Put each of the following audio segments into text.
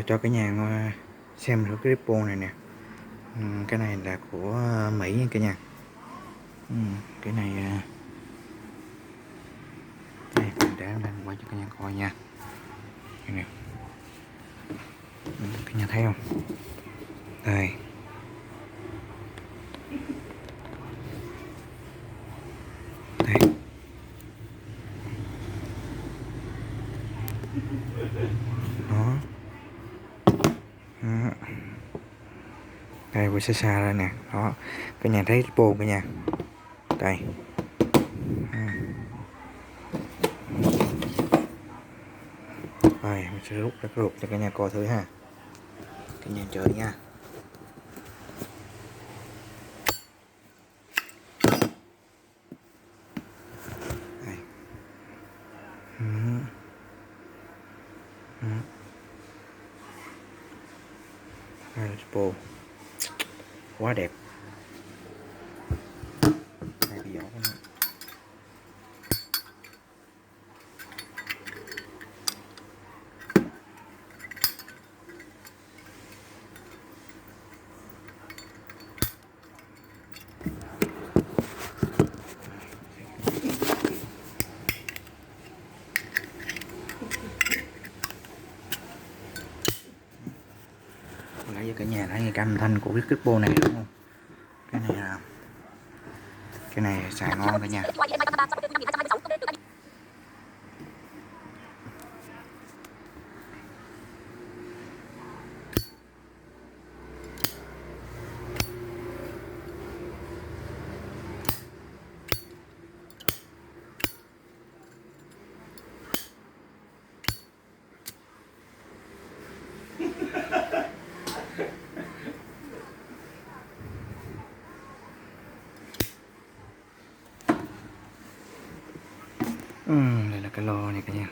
Cho cả nhà xem thử cái Ripple này nè. Cái này là của Mỹ nha cả nhà. Cái này đây mình đang quay cho cả nhà coi nha. Đây nè. Cả nhà thấy không? Đây. Đây. Đó. Đó. Đây quay xa xa ra nè. Đó. Cả nhà thấy Ripple cả nhà. Đây. Rồi mình sẽ rút ra cái ruột cho cả nhà coi thử ha. Cả nhà chờ nha. Đây. Ripple quá đẹp. Đây bị giỏ của nó. Nãy giờ cả nhà thấy cái âm thanh của cái Ripple này đúng không? Cái này xài ngon cả nhà. Đây là cái lô này cả nhà.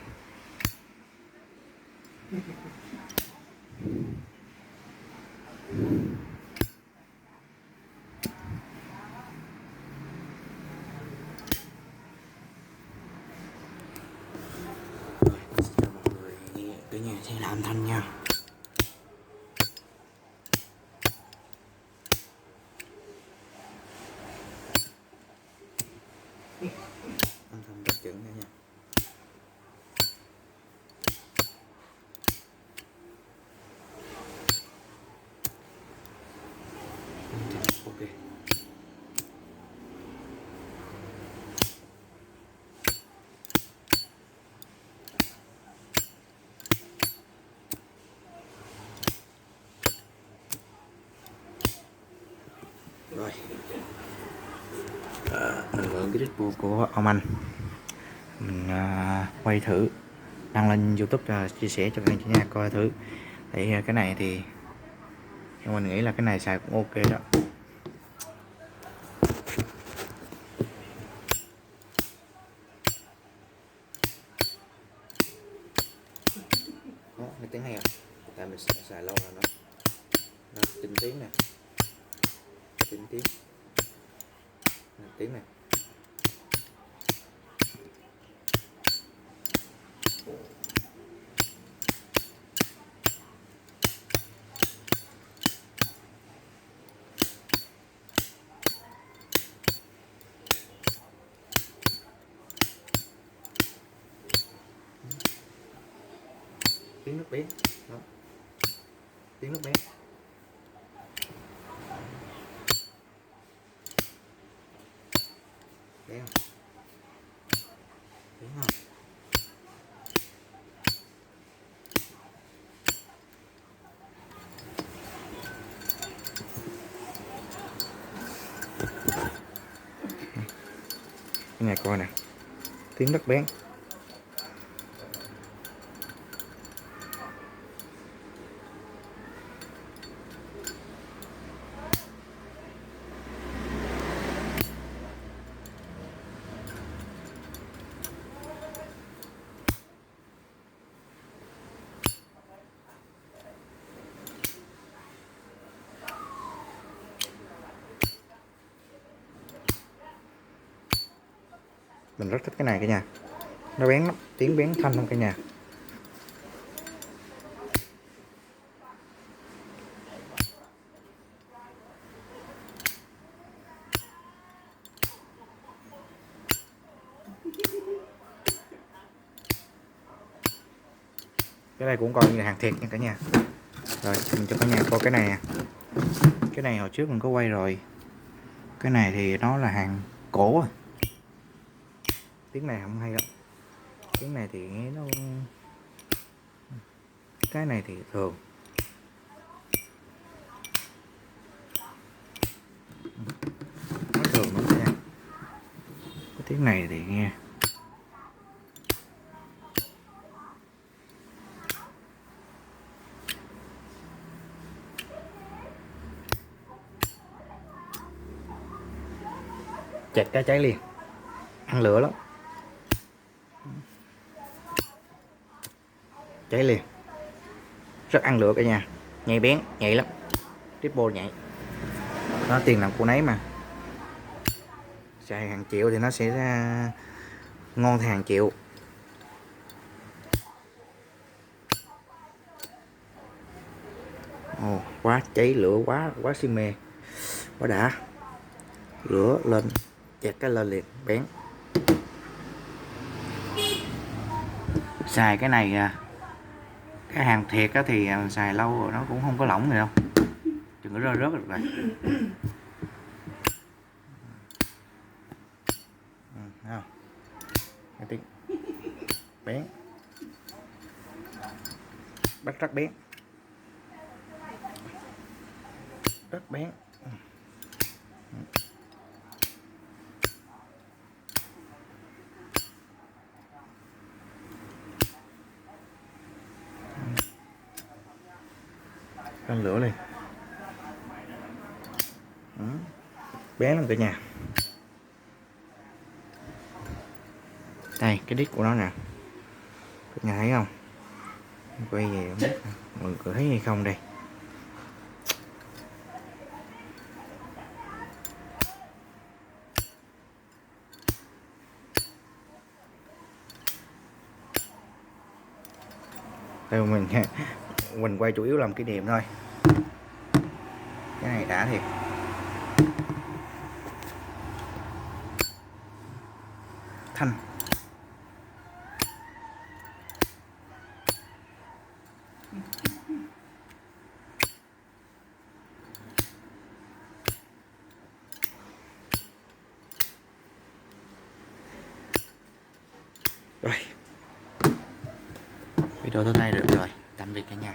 Cả nhà sẽ làm thanh nha. Âm thanh rất chuẩn cả nhà. Ok. Rồi. Mình mượn cái Ripple của ông anh. Mình quay thử đăng lên YouTube chia sẻ cho cả nhà coi thử. Thì cái này thì mình nghĩ là cái này xài cũng ok đó. Đó, cái tiếng hay không? Tại mình xài lâu rồi nó tinh tiếng nè, tinh tiếng, tiếng này. tiếng nước bén đó, tiếng nước bén thấy không, tiếng không. Cái này coi nè, tiếng rất bén. Mình rất thích cái này cả nhà, nó bén lắm, tiếng bén thanh không cả nhà. Cái này cũng coi như là hàng thiệt nha cả nhà. Rồi mình cho cả nhà coi cái này nè, cái này hồi trước mình có quay rồi, cái này thì nó là hàng cổ. Tiếng này không hay lắm, tiếng này thì nghe nó, cái này thì thường. Nó thường lắm nha, cái tiếng này thì nghe chặt cái cháy liền, ăn lửa lắm, cháy liền, rất ăn lửa cả nhà, nhạy bén, nhạy lắm, triple nhạy. Nó tiền làm cô nấy mà, xài hàng triệu thì nó sẽ ra ngon thì hàng triệu. Ồ, quá cháy lửa, quá quá si mê, quá đã, lửa lên, chặt cái lên liền, bén. Xài cái này, cái hàng thiệt á thì xài lâu rồi nó cũng không có lỏng gì đâu, đừng có rơi rớt được rồi. Không? Cái tiếng bén, bắt rất bén, rất bén. Lên lửa liền, bén lắm cả nhà. Đây cái đít của nó nè, cả nhà thấy không, quay về không biết mọi người thấy hay không đây. Đây mình quay chủ yếu làm kỷ niệm thôi, cái này đã thiệt. Thanh rồi, video tới đây được rồi, tạm biệt cả nhà.